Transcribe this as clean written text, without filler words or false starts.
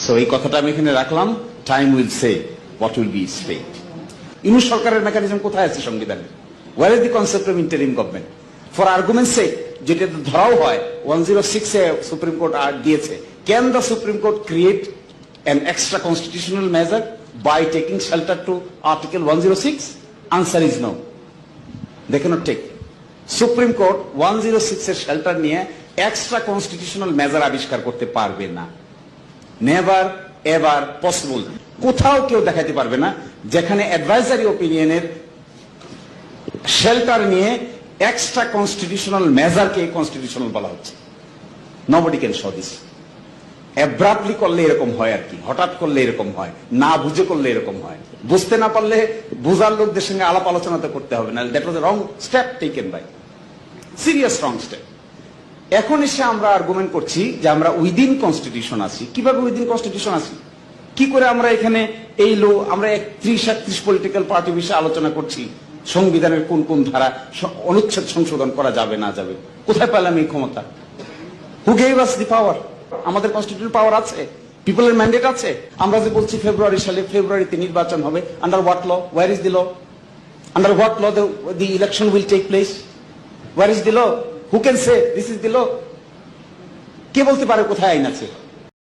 So এই কথাটা আমি এখানে রাখলাম, time will say what will be its fate. Yunus সরকারের মেকানিজম কোথায় আছে সংবিধানে? Where is the concept of interim government? For arguments sake, যেটা ধরাও হয় 106 এ সুপ্রিম কোর্ট দিয়েছে, can the supreme court create an extra constitutional measure by taking shelter to Article 106? Answer is no. They cannot take. Supreme Court 106 এর shelter নিয়ে extra constitutional measure আবিষ্কার করতে পারবে না। Never ever possible. কোথাও কেউ দেখাতে পারবে না যেখানে অ্যাডভাইজারি ওপিনিয়নের শেল্টার নিয়ে এক্সট্রা কনস্টিটিউশনাল মেজারকে কনস্টিটিউশনাল বলা হচ্ছে। Nobody can show this. Abruptly করলে এরকম হয় আর কি, হঠাৎ করলে এরকম হয়, না বুঝে করলে এরকম হয়। বুঝতে না পারলে বুঝার লোকদের সঙ্গে আলাপ আলোচনা তো করতে হবে না। That was a wrong step taken by, serious wrong step. এখন এসে আমরা আর্গুমেন্ট করছি যে আমরা উইদিন কনস্টিটিউশন আছি। কিভাবে উইদিন কনস্টিটিউশন আছি? কি করে আমরা এখানে এই লো আমরা 31-38 পলিটিক্যাল পার্টি বিষয়ে আলোচনা করছি, সংবিধানের কোন কোন ধারা অনুচ্ছেদ সংশোধন করা যাবে না যাবে। কোথায় পেলাম এই ক্ষমতা? হু গেভ আস দি পাওয়ার? আমাদের কনস্টিটিউশনাল পাওয়ার আছে, পিপলের ম্যান্ডেট আছে। আমরা যে বলছি ফেব্রুয়ারিতে নির্বাচন হবে, under what law? Where is the law? Under what law the election will take place? Where is the law? Who can say this is the law? কে বলতে পারে কোথায় আইন আছে?